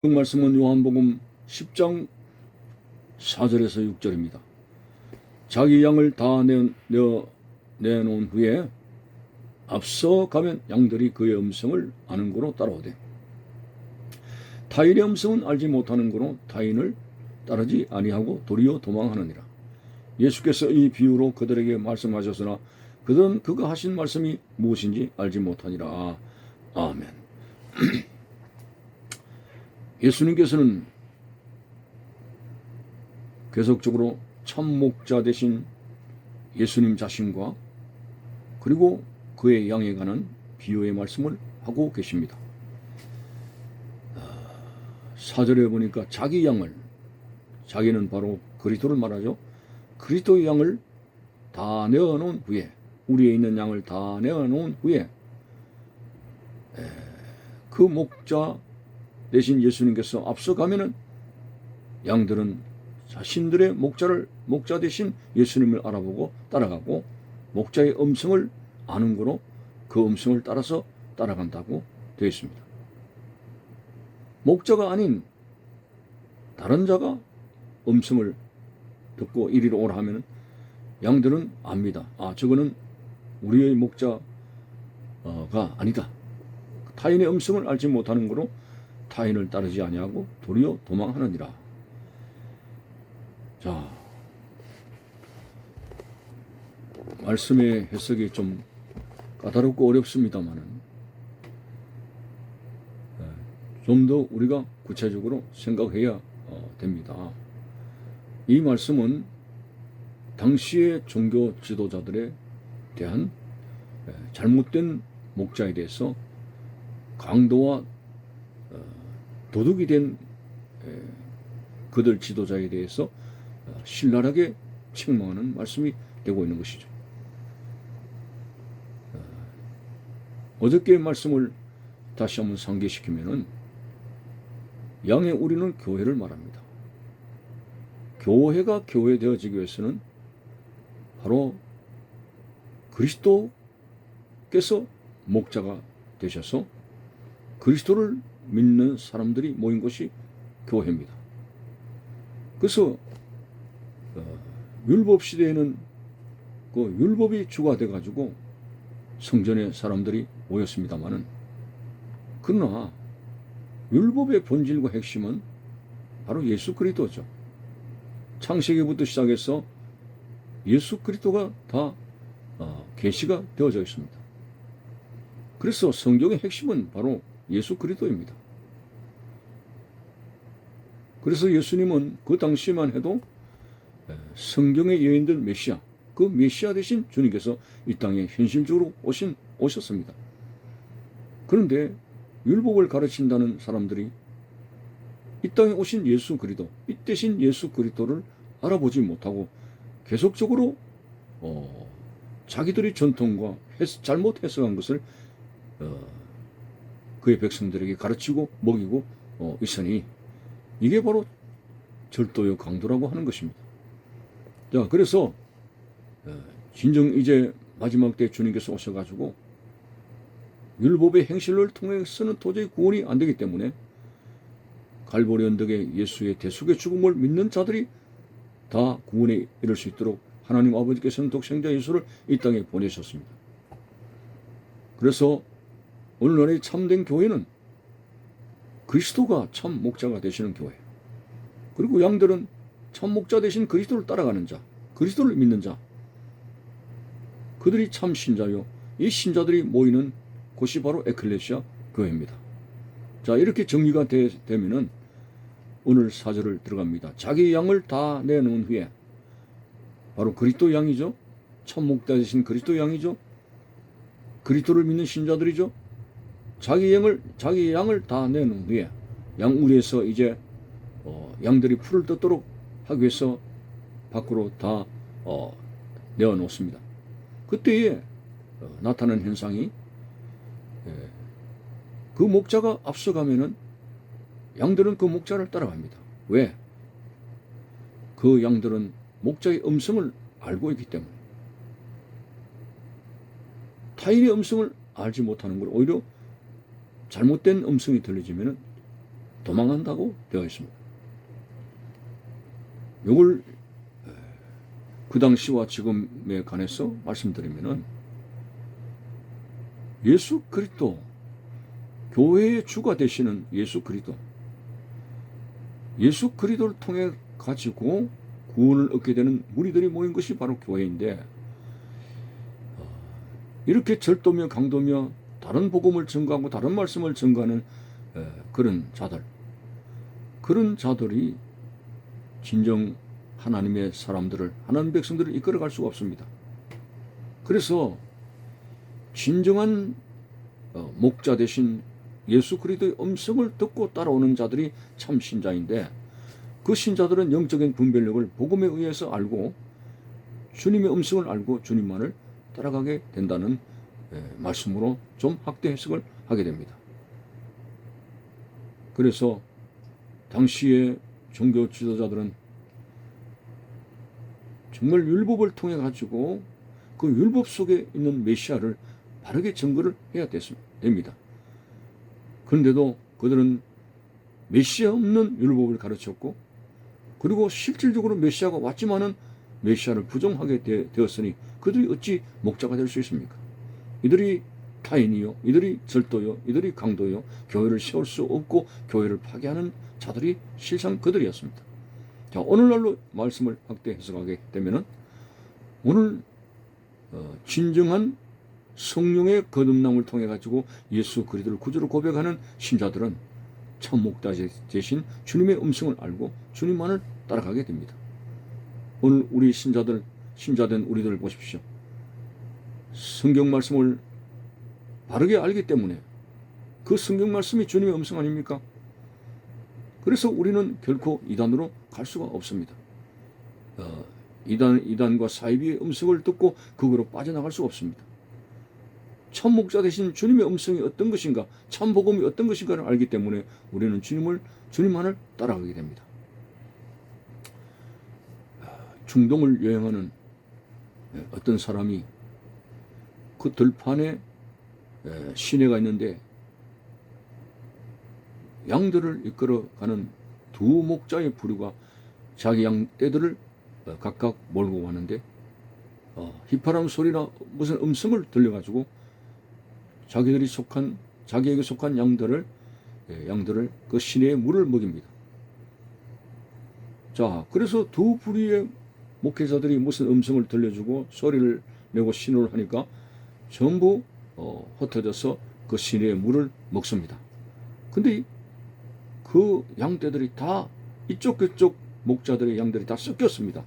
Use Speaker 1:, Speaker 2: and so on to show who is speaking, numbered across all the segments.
Speaker 1: 그 말씀은 요한복음 10장 4절에서 6절입니다. 자기 양을 다 내놓은 후에 앞서 가면 양들이 그의 음성을 아는 고로 따라오되 타인의 음성은 알지 못하는 고로 타인을 따르지 아니하고 도리어 도망하느니라. 예수께서 이 비유로 그들에게 말씀하셨으나 그들은 그가 하신 말씀이 무엇인지 알지 못하니라. 아멘. 예수님께서는 계속적으로 참목자 되신 예수님 자신과 그리고 그의 양에 관한 비유의 말씀을 하고 계십니다. 4절에 보니까 자기 양을, 자기는 바로 그리스도를 말하죠. 그리스도의 양을 다 내어놓은 후에, 우리에 있는 양을 다 내어놓은 후에 그 목자 대신 예수님께서 앞서가면은 양들은 자신들의 목자 대신 예수님을 알아보고 따라가고 목자의 음성을 아는 거로 그 음성을 따라서 따라간다고 되어 있습니다. 목자가 아닌 다른 자가 음성을 듣고 이리로 오라 하면 양들은 압니다. 아, 저거는 우리의 목자가 아니다. 타인의 음성을 알지 못하는 거로 타인을 따르지 아니하고 도리어 도망하느니라. 자, 말씀의 해석이 좀 까다롭고 어렵습니다만은 좀 더 우리가 구체적으로 생각해야 됩니다. 이 말씀은 당시의 종교 지도자들에 대한 잘못된 목자에 대해서 강도와 도둑이 된 그들 지도자에 대해서 신랄하게 책망하는 말씀이 되고 있는 것이죠. 어저께의 말씀을 다시 한번 상기시키면은 양의 우리는 교회를 말합니다. 교회가 교회되어지기 위해서는 바로 그리스도께서 목자가 되셔서 그리스도를 믿는 사람들이 모인 것이 교회입니다. 그래서 율법 시대에는 그 율법이 주가 돼가지고 성전에 사람들이 모였습니다만은 그러나 율법의 본질과 핵심은 바로 예수 그리스도죠. 창세기부터 시작해서 예수 그리스도가 다 계시가 되어져 있습니다. 그래서 성경의 핵심은 바로 예수 그리스도입니다. 그래서 예수님은 그 당시만 해도 성경의 여인들 메시아, 그 메시아 대신 주님께서 이 땅에 현실적으로 오셨습니다. 그런데 율법을 가르친다는 사람들이 이 땅에 오신 예수 그리스도, 이 대신 예수 그리스도를 알아보지 못하고 계속적으로 자기들의 전통과 잘못 해석한 것을 그의 백성들에게 가르치고 먹이고 있으니 이게 바로 절도의 강도라고 하는 것입니다. 자, 그래서 진정 이제 마지막 때 주님께서 오셔가지고 율법의 행실을 통해서는 도저히 구원이 안 되기 때문에 갈보리 언덕에 예수의 대속의 죽음을 믿는 자들이 다 구원에 이를 수 있도록 하나님 아버지께서는 독생자 예수를 이 땅에 보내셨습니다. 그래서 오늘날의 참된 교회는 그리스도가 참 목자가 되시는 교회, 그리고 양들은 참 목자 되신 그리스도를 따라가는 자, 그리스도를 믿는 자, 그들이 참 신자요, 이 신자들이 모이는 곳이 바로 에클레시아 교회입니다. 자, 이렇게 정리가 되면은 오늘 4절을 들어갑니다. 자기 양을 다 내놓은 후에, 바로 그리스도 양이죠. 참 목자 되신 그리스도 양이죠. 그리스도를 믿는 신자들이죠. 자기 양을 다 내놓은 후에 양우리에서 이제 양들이 풀을 뜯도록 하기 위해서 밖으로 다 내어놓습니다. 그때에 나타나는 현상이 그 목자가 앞서가면은 양들은 그 목자를 따라갑니다. 왜? 그 양들은 목자의 음성을 알고 있기 때문에. 타인의 음성을 알지 못하는 걸 오히려 잘못된 음성이 들려지면은 도망한다고 되어 있습니다. 이걸 그 당시와 지금에 관해서 말씀드리면은 예수 그리스도, 교회의 주가 되시는 예수 그리스도를 통해 가지고 구원을 얻게 되는 무리들이 모인 것이 바로 교회인데, 이렇게 절도며 강도며 다른 복음을 증거하고 다른 말씀을 증거하는 그런 자들이 진정 하나님의 사람들을, 하나님 백성들을 이끌어갈 수가 없습니다. 그래서 진정한 목자 되신 예수 그리스도의 음성을 듣고 따라오는 자들이 참 신자인데, 그 신자들은 영적인 분별력을 복음에 의해서 알고 주님의 음성을 알고 주님만을 따라가게 된다는 말씀으로 좀 확대 해석을 하게 됩니다. 그래서 당시의 종교 지도자들은 정말 율법을 통해 가지고 그 율법 속에 있는 메시아를 바르게 증거를 해야 됩니다. 그런데도 그들은 메시아 없는 율법을 가르쳤고, 그리고 실질적으로 메시아가 왔지만은 메시아를 부정하게 되었으니 그들이 어찌 목자가 될 수 있습니까? 이들이 타인이요, 이들이 절도요, 이들이 강도요, 교회를 세울 수 없고 교회를 파괴하는 자들이 실상 그들이었습니다. 자, 오늘날로 말씀을 확대 해석하게 되면은, 오늘 진정한 성령의 거듭남을 통해 가지고 예수 그리스도를 구주로 고백하는 신자들은 참 목자 되신 주님의 음성을 알고 주님만을 따라가게 됩니다. 오늘 우리 신자된 우리들을 보십시오. 성경 말씀을 바르게 알기 때문에 그 성경 말씀이 주님의 음성 아닙니까? 그래서 우리는 결코 이단으로 갈 수가 없습니다. 이단과 사이비의 음성을 듣고 그거로 빠져나갈 수가 없습니다. 참 목자 되신 주님의 음성이 어떤 것인가, 참 복음이 어떤 것인가를 알기 때문에 우리는 주님만을 따라가게 됩니다. 중동을 여행하는 어떤 사람이 그 들판에 시내가 있는데 양들을 이끌어가는 두 목자의 부류가 자기 양 떼들을 각각 몰고 가는데 휘파람 소리나 무슨 음성을 들려가지고 자기에게 속한 양들을 그 시내에 물을 먹입니다. 자, 그래서 두 부류의 목회자들이 무슨 음성을 들려주고 소리를 내고 신호를 하니까 전부 흩어져서 그 시내의 물을 먹습니다. 근데 그 양떼들이 다 이쪽 그쪽 목자들의 양들이 다 섞였습니다.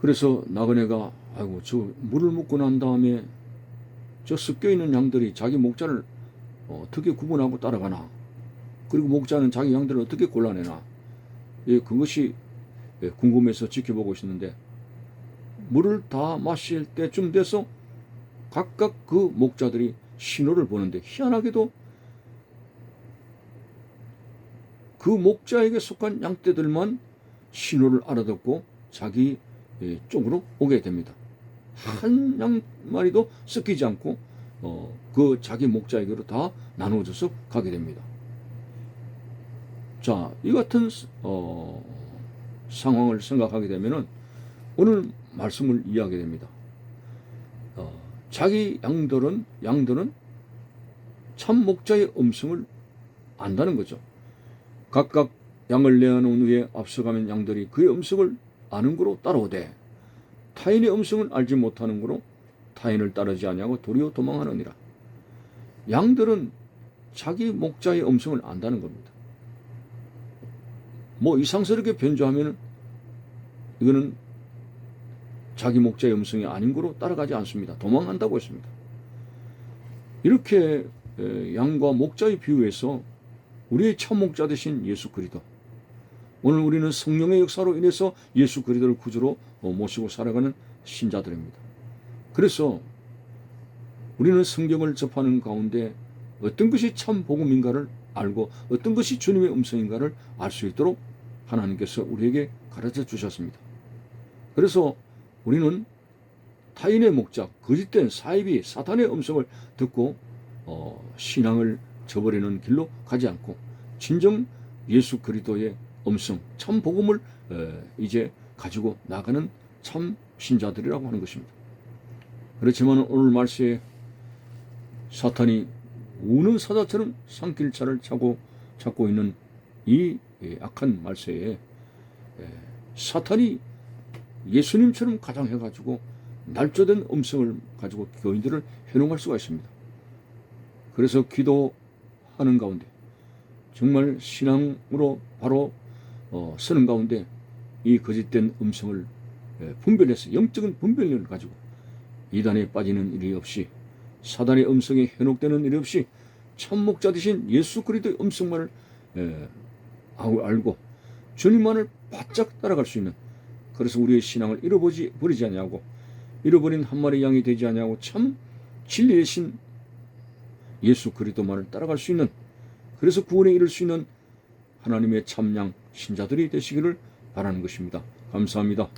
Speaker 1: 그래서 나그네가 아이고 저 물을 먹고 난 다음에 저 섞여있는 양들이 자기 목자를 어떻게 구분하고 따라가나, 그리고 목자는 자기 양들을 어떻게 골라내나, 그것이 궁금해서 지켜보고 있었는데, 물을 다 마실 때쯤 돼서 각각 그 목자들이 신호를 보는데, 희한하게도 그 목자에게 속한 양떼들만 신호를 알아듣고 자기 쪽으로 오게 됩니다. 한 양 마리도 섞이지 않고 그 자기 목자에게로 다 나누어져서 가게 됩니다. 자, 이 같은 상황을 생각하게 되면은 오늘 말씀을 이해하게 됩니다. 자기 양들은 참 목자의 음성을 안다는 거죠. 각각 양을 내어놓은 후에 앞서가면 양들이 그의 음성을 아는 거로 따라오되, 타인의 음성을 알지 못하는 거로 타인을 따르지 아니하고 도리어 도망하느니라. 양들은 자기 목자의 음성을 안다는 겁니다. 뭐 이상스럽게 변조하면 이거는 자기 목자의 음성이 아닌 거로 따라가지 않습니다. 도망한다고 했습니다. 이렇게 양과 목자의 비유에서 우리의 참 목자 되신 예수 그리스도, 오늘 우리는 성령의 역사로 인해서 예수 그리스도를 구주로 모시고 살아가는 신자들입니다. 그래서 우리는 성경을 접하는 가운데 어떤 것이 참 복음인가를 알고 어떤 것이 주님의 음성인가를 알 수 있도록 하나님께서 우리에게 가르쳐 주셨습니다. 그래서 우리는 타인의 목자, 거짓된 사이비, 사탄의 음성을 듣고 신앙을 저버리는 길로 가지 않고 진정 예수 그리스도의 음성 참 복음을 이제 가지고 나가는 참 신자들이라고 하는 것입니다. 그렇지만 오늘 말씀에 사탄이 우는 사자처럼 산길차를 찾고 있는 이 악한 말세에 사탄이 예수님처럼 가장해가지고 날조된 음성을 가지고 교인들을 해롱할 수가 있습니다. 그래서 기도하는 가운데 정말 신앙으로 바로 서는 가운데 이 거짓된 음성을 분별해서 영적인 분별력을 가지고 이단에 빠지는 일이 없이 사단의 음성에 현혹되는 일이 없이 참 목자 되신 예수 그리스도의 음성만을 알고 주님만을 바짝 따라갈 수 있는, 그래서 우리의 신앙을 잃어버리지 아니하고 잃어버린 한 마리 양이 되지 아니하고 참 진리의 신 예수 그리스도만을 따라갈 수 있는, 그래서 구원에 이를 수 있는 하나님의 참양 신자들이 되시기를 바라는 것입니다. 감사합니다.